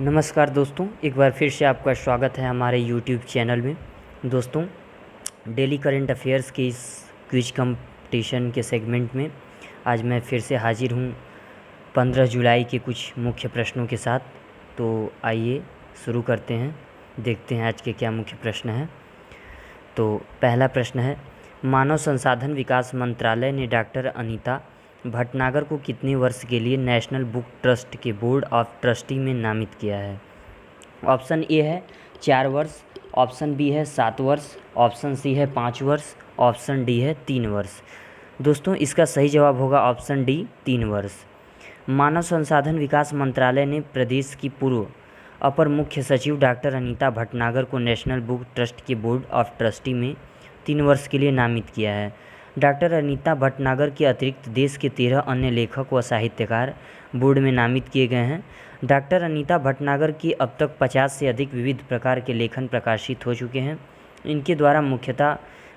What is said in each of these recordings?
नमस्कार दोस्तों, एक बार फिर से आपका स्वागत है हमारे यूट्यूब चैनल में। दोस्तों, डेली करंट अफेयर्स के इस क्विज कंपटीशन के सेगमेंट में आज मैं फिर से हाजिर हूँ 15 जुलाई के कुछ मुख्य प्रश्नों के साथ। तो आइए शुरू करते हैं, देखते हैं आज के क्या मुख्य प्रश्न हैं। तो पहला प्रश्न है, मानव संसाधन विकास मंत्रालय ने डॉक्टर अनीता भटनागर को कितने वर्ष के लिए नेशनल बुक ट्रस्ट के बोर्ड ऑफ ट्रस्टी में नामित किया है? ऑप्शन ए है 4 वर्ष, ऑप्शन बी है 7 वर्ष, ऑप्शन सी है 5 वर्ष, ऑप्शन डी है 3 वर्ष। दोस्तों, इसका सही जवाब होगा ऑप्शन डी 3 वर्ष। मानव संसाधन विकास मंत्रालय ने प्रदेश की पूर्व अपर मुख्य सचिव डॉक्टर अनीता भटनागर को नेशनल बुक ट्रस्ट के बोर्ड ऑफ ट्रस्टी में 3 वर्ष के लिए नामित किया है। डॉक्टर अनीता भटनागर के अतिरिक्त देश के 13 अन्य लेखक व साहित्यकार बोर्ड में नामित किए गए हैं। डॉक्टर अनीता भटनागर की अब तक 50 से अधिक विविध प्रकार के लेखन प्रकाशित हो चुके हैं। इनके द्वारा मुख्यतः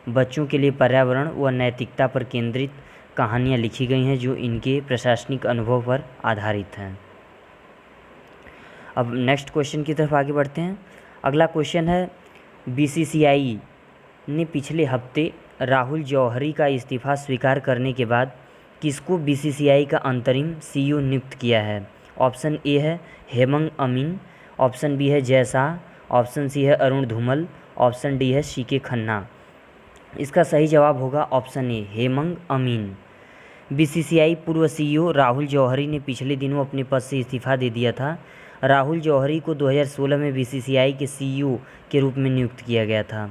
बच्चों के लिए पर्यावरण व नैतिकता पर केंद्रित कहानियाँ लिखी गई हैं जो इनके प्रशासनिक अनुभव पर आधारित हैं। अब नेक्स्ट क्वेश्चन की तरफ आगे बढ़ते हैं। अगला क्वेश्चन है, बीसीसीआई ने पिछले हफ्ते राहुल जौहरी का इस्तीफा स्वीकार करने के बाद किसको बीसीसीआई का अंतरिम सीईओ नियुक्त किया है? ऑप्शन ए है हेमंग अमीन, ऑप्शन बी है जय शाह, ऑप्शन सी है अरुण धूमल, ऑप्शन डी है सीके खन्ना। इसका सही जवाब होगा option A Hemang Amin. BCCI पूर्व सीईओ राहुल जौहरी ने पिछले दिनों अपने पद से इस्तीफा दे दिया था। राहुल जौहरी को 2016 में बीसीसीआई के सीईओ के रूप में नियुक्त किया गया था,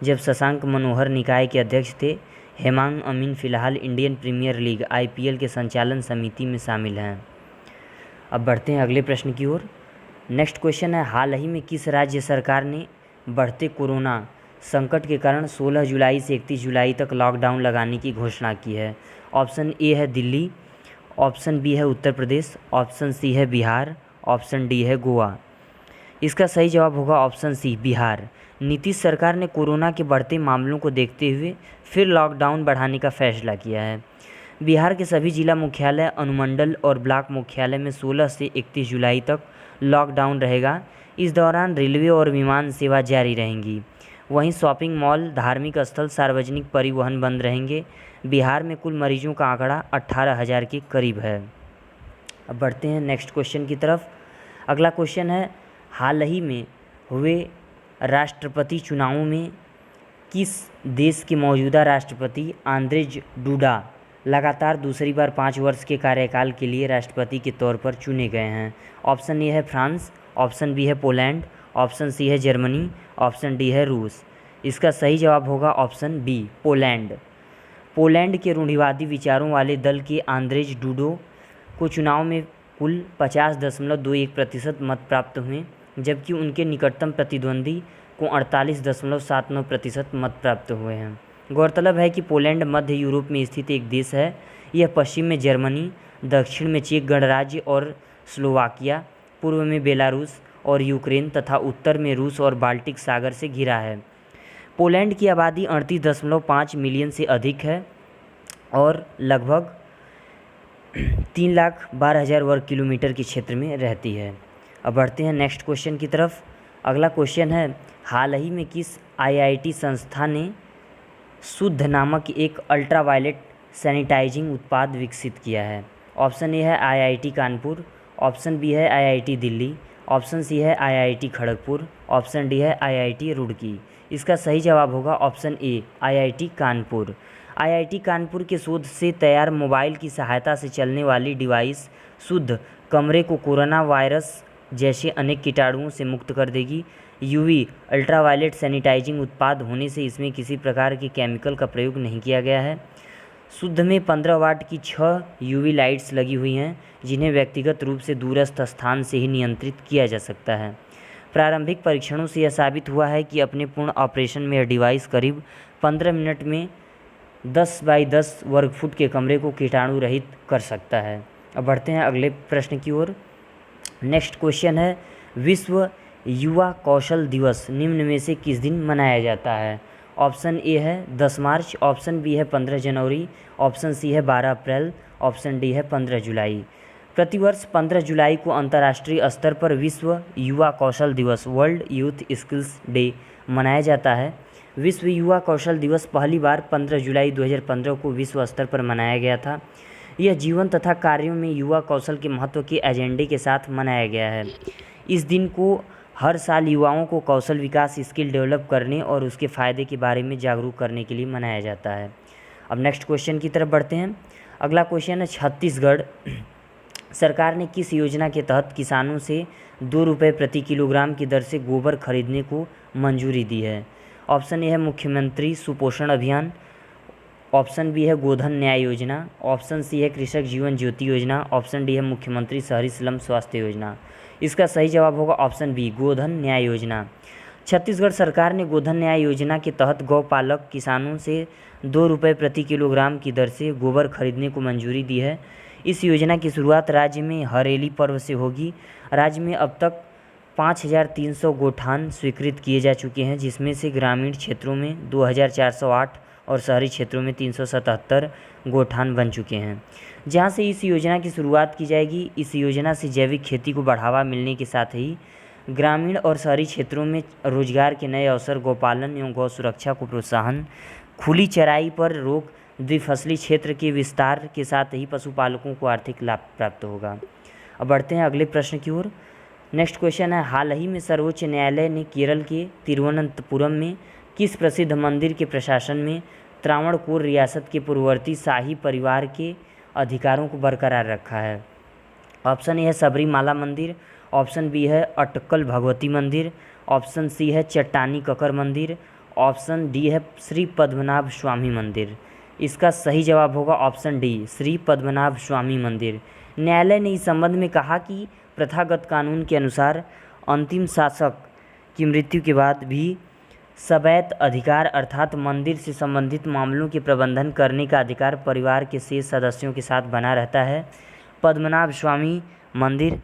जब शशांक मनोहर निकाय के अध्यक्ष थे। हेमांग अमीन फ़िलहाल इंडियन प्रीमियर लीग आईपीएल के संचालन समिति में शामिल हैं। अब बढ़ते हैं अगले प्रश्न की ओर। नेक्स्ट क्वेश्चन है, हाल ही में किस राज्य सरकार ने बढ़ते कोरोना संकट के कारण 16 जुलाई से 31 जुलाई तक लॉकडाउन लगाने की घोषणा की है? ऑप्शन ए है दिल्ली, ऑप्शन बी है उत्तर प्रदेश, ऑप्शन सी है बिहार, ऑप्शन डी है गोवा। इसका सही जवाब होगा ऑप्शन सी बिहार। नीतीश सरकार ने कोरोना के बढ़ते मामलों को देखते हुए फिर लॉकडाउन बढ़ाने का फैसला किया है। बिहार के सभी जिला मुख्यालय, अनुमंडल और ब्लॉक मुख्यालय में 16 से 31 जुलाई तक लॉकडाउन रहेगा। इस दौरान रेलवे और विमान सेवा जारी रहेंगी। वहीं शॉपिंग मॉल, धार्मिक स्थल, सार्वजनिक परिवहन बंद रहेंगे। बिहार में कुल मरीजों का आंकड़ा 18,000 के करीब है। अब बढ़ते हैं नेक्स्ट क्वेश्चन की तरफ। अगला क्वेश्चन है, हाल ही में हुए राष्ट्रपति चुनावों में किस देश के मौजूदा राष्ट्रपति आंद्रेज डूडा लगातार दूसरी बार 5 वर्ष के कार्यकाल के लिए राष्ट्रपति के तौर पर चुने गए हैं? ऑप्शन ए है फ्रांस, ऑप्शन बी है पोलैंड, ऑप्शन सी है जर्मनी, ऑप्शन डी है रूस। इसका सही जवाब होगा ऑप्शन बी पोलैंड। पोलैंड के रूढ़िवादी विचारों वाले दल के आंद्रेज डूडो को चुनाव में कुल 50.21% मत प्राप्त हुए, जबकि उनके निकटतम प्रतिद्वंदी को 48.79% मत प्राप्त हुए हैं। गौरतलब है कि पोलैंड मध्य यूरोप में स्थित एक देश है। यह पश्चिम में जर्मनी, दक्षिण में चेक गणराज्य और स्लोवाकिया, पूर्व में बेलारूस और यूक्रेन तथा उत्तर में रूस और बाल्टिक सागर से घिरा है। पोलैंड की आबादी 38.5 मिलियन से अधिक है और लगभग 3,12,000 वर्ग किलोमीटर के क्षेत्र में रहती है। अब बढ़ते हैं नेक्स्ट क्वेश्चन की तरफ। अगला क्वेश्चन है, हाल ही में किस आईआईटी संस्था ने शुद्ध नामक एक अल्ट्रावायलेट सैनिटाइजिंग उत्पाद विकसित किया है? ऑप्शन ए है आईआईटी कानपुर, ऑप्शन बी है आईआईटी दिल्ली, ऑप्शन सी है आईआईटी खड़गपुर, ऑप्शन डी है आईआईटी रुड़की। इसका सही जवाब होगा ऑप्शन ए आईआईटी कानपुर। आईआईटी कानपुर के शोध से तैयार मोबाइल की सहायता से चलने वाली डिवाइस शुद्ध कमरे को कोरोना वायरस जैसे अनेक कीटाणुओं से मुक्त कर देगी। यूवी अल्ट्रावायलेट सैनिटाइजिंग उत्पाद होने से इसमें किसी प्रकार के केमिकल का प्रयोग नहीं किया गया है। शुद्ध में 15 वाट की 6 यूवी लाइट्स लगी हुई हैं, जिन्हें व्यक्तिगत रूप से दूरस्थ स्थान से ही नियंत्रित किया जा सकता है। प्रारंभिक परीक्षणों से यह साबित हुआ है कि अपने पूर्ण ऑपरेशन में यह डिवाइस करीब 15 मिनट में 10 बाई 10 वर्ग फुट के कमरे को कीटाणु रहित कर सकता है। अब बढ़ते हैं अगले प्रश्न की ओर। नेक्स्ट क्वेश्चन है, विश्व युवा कौशल दिवस निम्न में से किस दिन मनाया जाता है? ऑप्शन ए है 10 मार्च, ऑप्शन बी है 15 जनवरी, ऑप्शन सी है 12 अप्रैल, ऑप्शन डी है 15 जुलाई। प्रतिवर्ष 15 जुलाई को अंतर्राष्ट्रीय स्तर पर विश्व युवा कौशल दिवस वर्ल्ड यूथ स्किल्स डे मनाया जाता है। विश्व युवा कौशल दिवस पहली बार 15 जुलाई 2015 को विश्व स्तर पर मनाया गया था। यह जीवन तथा कार्यों में युवा कौशल के महत्व के एजेंडे के साथ मनाया गया है। इस दिन को हर साल युवाओं को कौशल विकास स्किल डेवलप करने और उसके फ़ायदे के बारे में जागरूक करने के लिए मनाया जाता है। अब नेक्स्ट क्वेश्चन की तरफ बढ़ते हैं। अगला क्वेश्चन है, छत्तीसगढ़ सरकार ने किस योजना के तहत किसानों से 2 रुपये प्रति किलोग्राम की दर से गोबर खरीदने को मंजूरी दी है? ऑप्शन ए है मुख्यमंत्री सुपोषण अभियान, ऑप्शन बी है गोधन न्याय योजना, ऑप्शन सी है कृषक जीवन ज्योति योजना, ऑप्शन डी है मुख्यमंत्री शहरी स्लम स्वास्थ्य योजना। इसका सही जवाब होगा ऑप्शन बी गोधन न्याय योजना। छत्तीसगढ़ सरकार ने गोधन न्याय योजना के तहत गौपालक किसानों से 2 रुपये प्रति किलोग्राम की दर से गोबर खरीदने को मंजूरी दी है। इस योजना की शुरुआत राज्य में हरेली पर्व से होगी। राज्य में अब तक 5,300 गोठान स्वीकृत किए जा चुके हैं, जिसमें से ग्रामीण क्षेत्रों में 2,408 और शहरी क्षेत्रों में 377 गोठान बन चुके हैं। जहां से इस योजना की शुरुआत की जाएगी। इस योजना से जैविक खेती को बढ़ावा मिलने के साथ ही ग्रामीण और शहरी क्षेत्रों में रोजगार के नए अवसर, गौपालन एवं गौ सुरक्षा को प्रोत्साहन, खुली चराई पर रोक, द्विफसली क्षेत्र के विस्तार के साथ ही पशुपालकों को आर्थिक लाभ प्राप्त होगा। अब बढ़ते हैं अगले प्रश्न की ओर। नेक्स्ट क्वेश्चन है, हाल ही में सर्वोच्च न्यायालय ने केरल के तिरुवनंतपुरम में किस प्रसिद्ध मंदिर के प्रशासन में त्रावणकोर रियासत के पूर्ववर्ती शाही परिवार के अधिकारों को बरकरार रखा है? ऑप्शन ए है सबरीमाला मंदिर, ऑप्शन बी है अटक्कल भगवती मंदिर, ऑप्शन सी है चट्टानी ककर मंदिर, ऑप्शन डी है श्री पद्मनाभ स्वामी मंदिर। इसका सही जवाब होगा ऑप्शन डी श्री पद्मनाभ स्वामी मंदिर। न्यायालय ने इस संबंध में कहा कि प्रथागत कानून के अनुसार अंतिम शासक की मृत्यु के बाद भी सवैत अधिकार अर्थात मंदिर से संबंधित मामलों के प्रबंधन करने का अधिकार परिवार के शेष सदस्यों के साथ बना रहता है। पद्मनाभ स्वामी मंदिर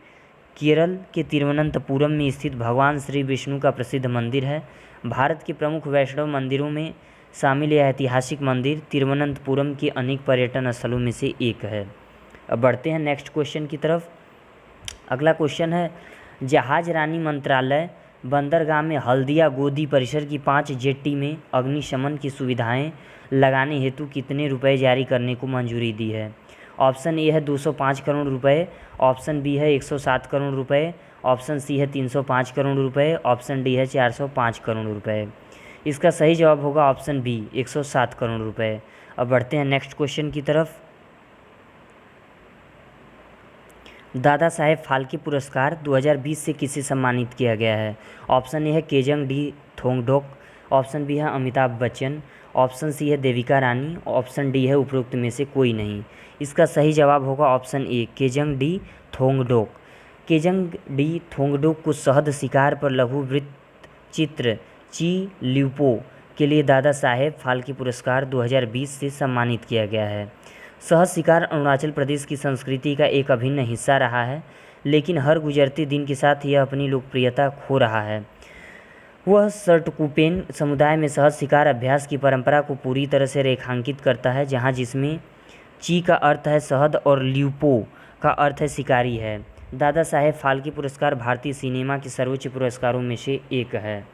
केरल के तिरुवनंतपुरम में स्थित भगवान श्री विष्णु का प्रसिद्ध मंदिर है। भारत के प्रमुख वैष्णव मंदिरों में शामिल यह ऐतिहासिक मंदिर तिरुवनंतपुरम के अनेक पर्यटन स्थलों में से एक है। अब बढ़ते हैं नेक्स्ट क्वेश्चन की तरफ। अगला क्वेश्चन है, जहाज रानी मंत्रालय बंदरगाह में हल्दिया गोदी परिसर की 5 जेट्टी में अग्निशमन की सुविधाएं लगाने हेतु कितने रुपए जारी करने को मंजूरी दी है? ऑप्शन ए है 205 करोड़ रुपए, ऑप्शन बी है 107 करोड़ रुपए, ऑप्शन सी है 305 करोड़ रुपए, ऑप्शन डी है 405 करोड़ रुपए। इसका सही जवाब होगा ऑप्शन बी 107 करोड़ रुपए। अब बढ़ते हैं नेक्स्ट क्वेश्चन की तरफ। दादा साहेब फाल्के पुरस्कार 2020 से किसे सम्मानित किया गया है? ऑप्शन ए है Kejang D Thongdok, option B है अमिताभ बच्चन, ऑप्शन सी है देविका रानी, ऑप्शन डी है उपरोक्त में से कोई नहीं। इसका सही जवाब होगा option A Kezang D Thongdok. Kezang D Thongdok को शहद शिकार पर लघु वृत्त चित्र ची ल्यूपो के लिए दादा साहेब फाल्के पुरस्कार 2020 से सम्मानित किया गया है। शहद शिकार अरुणाचल प्रदेश की संस्कृति का एक अभिन्न हिस्सा रहा है, लेकिन हर गुजरते दिन के साथ यह अपनी लोकप्रियता खो रहा है। वह सर्टकुपेन समुदाय में शहद शिकार अभ्यास की परंपरा को पूरी तरह से रेखांकित करता है, जहां जिसमें ची का अर्थ है शहद और ल्यूपो का अर्थ है शिकारी है। दादा साहेब फाल्के पुरस्कार भारतीय सिनेमा के सर्वोच्च पुरस्कारों में से एक है।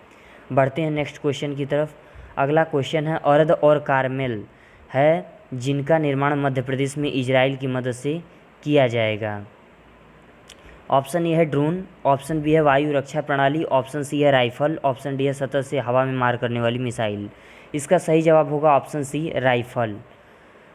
बढ़ते हैं नेक्स्ट क्वेश्चन की तरफ। अगला क्वेश्चन है, अर्ध और कार्मेल है जिनका निर्माण मध्य प्रदेश में इजराइल की मदद से किया जाएगा। ऑप्शन ए है ड्रोन, ऑप्शन बी है वायु रक्षा प्रणाली, ऑप्शन सी है राइफल, ऑप्शन डी है सतह से हवा में मार करने वाली मिसाइल। इसका सही जवाब होगा ऑप्शन सी राइफल।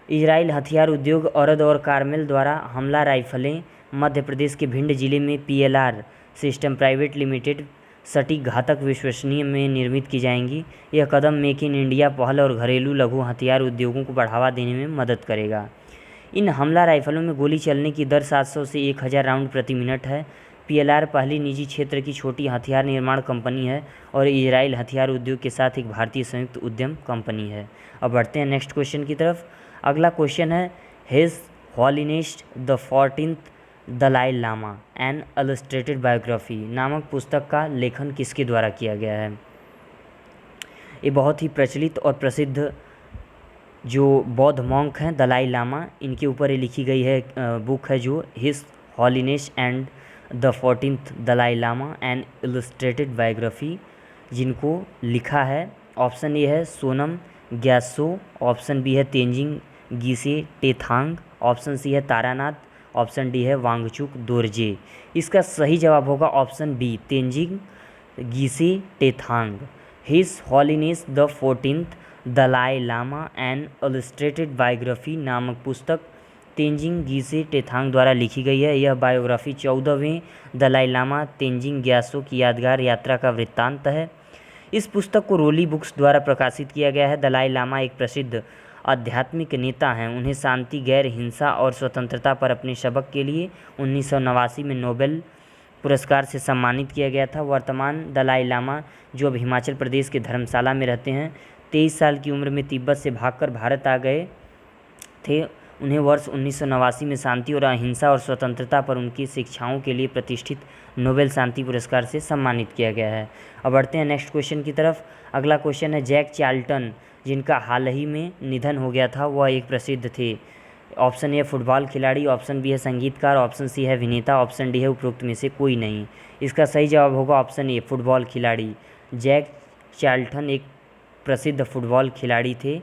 इजराइल हथियार उद्योग अर्ध और कार्मेल द्वारा हमला राइफलें मध्य प्रदेश के भिंड जिले में PLR सिस्टम प्राइवेट लिमिटेड सटीक घातक विश्वसनीय में निर्मित की जाएंगी। यह कदम मेक इन इंडिया पहल और घरेलू लघु हथियार उद्योगों को बढ़ावा देने में मदद करेगा। इन हमला राइफलों में गोली चलने की दर 700 से 1000 राउंड प्रति मिनट है। PLR पहली निजी क्षेत्र की छोटी हथियार निर्माण कंपनी है और इजराइल हथियार उद्योग के साथ एक भारतीय संयुक्त उद्यम कंपनी है। अब बढ़ते हैं नेक्स्ट क्वेश्चन की तरफ। अगला क्वेश्चन है, His Holiness the 14th Dalai Lama an illustrated biography नामक पुस्तक का लेखन किसके द्वारा किया गया है? ये बहुत ही प्रचलित और प्रसिद्ध जो बौद्ध मॉन्क हैं दलाई लामा, इनके ऊपर ये लिखी गई है बुक है जो His Holiness and the 14th Dalai Lama an illustrated biography, जिनको लिखा है। ऑप्शन ए है सोनम ग्यासो, ऑप्शन बी है तेंजिंग गीसे टेथांग, ऑप्शन सी है तारानाथ, ऑप्शन डी है वांगचुक दोरजे। इसका सही जवाब होगा option B Tenzin Geshe Tethong. His Holiness the 14th Dalai Lama an illustrated biography नामक पुस्तक तेंजिंग गीसे टेथांग द्वारा लिखी गई है। यह बायोग्राफी 14वें दलाई लामा तेंजिंग ग्यासो की यादगार यात्रा का वृत्तांत है। इस पुस्तक को रोली बुक्स द्वारा प्रकाशित किया गया है। दलाई लामा एक प्रसिद्ध आध्यात्मिक नेता हैं। उन्हें शांति, गैर हिंसा और स्वतंत्रता पर अपने सबक के लिए 1989 में नोबेल पुरस्कार से सम्मानित किया गया था। वर्तमान दलाई लामा, जो अब हिमाचल प्रदेश के धर्मशाला में रहते हैं, 23 साल की उम्र में तिब्बत से भागकर भारत आ गए थे। उन्हें वर्ष 1989 में शांति और अहिंसा और स्वतंत्रता पर उनकी शिक्षाओं के लिए प्रतिष्ठित नोबेल शांति पुरस्कार से सम्मानित किया गया है। अब बढ़ते हैं नेक्स्ट क्वेश्चन की तरफ। अगला क्वेश्चन है जैक चार्ल्टन, जिनका हाल ही में निधन हो गया था, वह एक प्रसिद्ध थे। ऑप्शन ए फुटबॉल खिलाड़ी, ऑप्शन बी है संगीतकार, ऑप्शन सी है अभिनेता, ऑप्शन डी है उपरोक्त में से कोई नहीं। इसका सही जवाब होगा ऑप्शन ए फुटबॉल खिलाड़ी। जैक चार्ल्टन एक प्रसिद्ध फुटबॉल खिलाड़ी थे,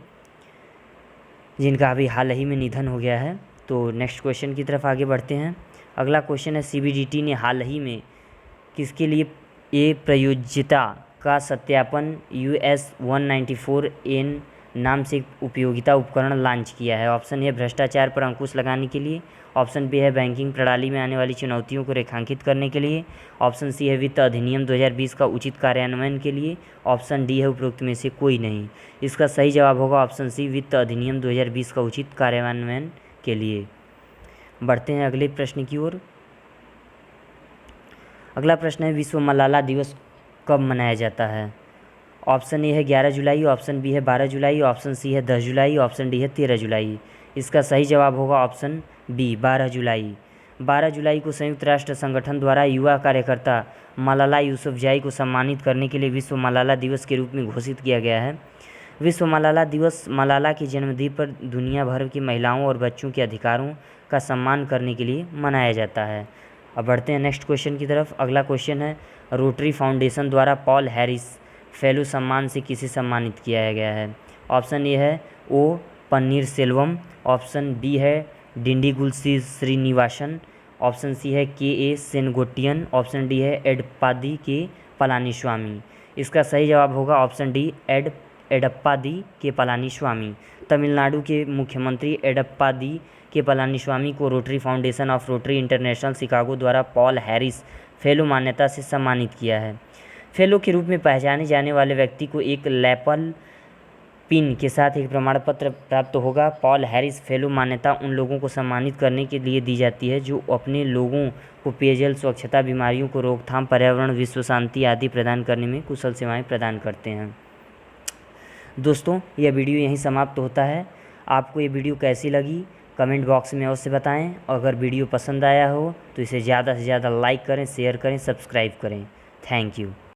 जिनका अभी हाल ही में निधन हो गया है। तो नेक्स्ट क्वेश्चन की तरफ आगे बढ़ते हैं। अगला क्वेश्चन है सीबीडीटी ने हाल ही में किसके लिए ए प्रयोज्यता का सत्यापन US 194N नाम से एक उपयोगिता उपकरण लॉन्च किया है। ऑप्शन ए भ्रष्टाचार पर अंकुश लगाने के लिए, ऑप्शन बी है बैंकिंग प्रणाली में आने वाली चुनौतियों को रेखांकित करने के लिए, ऑप्शन सी है वित्त अधिनियम 2020 का उचित कार्यान्वयन के लिए, ऑप्शन डी है उपरोक्त में से कोई नहीं। इसका सही जवाब होगा ऑप्शन सी वित्त अधिनियम 2020 का उचित कार्यान्वयन के लिए। बढ़ते हैं अगले प्रश्न की ओर। अगला प्रश्न है विश्व मलाला दिवस कब मनाया जाता है। ऑप्शन ए है 11 जुलाई, ऑप्शन बी है 12 जुलाई, ऑप्शन सी है 10 जुलाई, ऑप्शन डी है 13 जुलाई। इसका सही जवाब होगा ऑप्शन बी 12 जुलाई। 12 जुलाई को संयुक्त राष्ट्र संगठन द्वारा युवा कार्यकर्ता मलाला यूसुफजई को सम्मानित करने के लिए विश्व मलाला दिवस के रूप में घोषित किया गया है। विश्व मलाला दिवस मलाला की जन्मदिन पर दुनिया भर की महिलाओं और बच्चों के अधिकारों का सम्मान करने के लिए मनाया जाता है। अब बढ़ते हैं नेक्स्ट क्वेश्चन की तरफ। अगला क्वेश्चन है रोटरी फाउंडेशन द्वारा पॉल हैरिस फेलो सम्मान से किसे सम्मानित किया गया है। ऑप्शन ए है ओ पन्नीरसेल्वम, ऑप्शन बी है डिंडीगुल श्रीनिवासन, ऑप्शन सी है के सेनगोट्टियन, ऑप्शन डी है एडप्पादी के पलानीस्वामी। इसका सही जवाब होगा ऑप्शन डी एडप्पादी के पलानीस्वामी। तमिलनाडु के मुख्यमंत्री एडप्पादी के पलानीस्वामी को rotary foundation of rotary international Chicago द्वारा पॉल हैरिस फेलो मान्यता से सम्मानित किया है। फेलो के रूप में पहचाने जाने वाले व्यक्ति को एक लैपल पिन के साथ एक प्रमाण पत्र प्राप्त होगा। पॉल हैरिस फेलो मान्यता उन लोगों को सम्मानित करने के लिए दी जाती है जो अपने लोगों को पेयजल, स्वच्छता, बीमारियों को रोकथाम, पर्यावरण, विश्व शांति आदि प्रदान करने में कुशल सेवाएं प्रदान करते हैं। दोस्तों, यह वीडियो यहीं समाप्त होता है। आपको ये वीडियो कैसी लगी कमेंट बॉक्स में अवश्य बताएं। अगर वीडियो पसंद आया हो तो इसे ज़्यादा से ज़्यादा लाइक करें, शेयर करें, सब्सक्राइब करें। Thank you.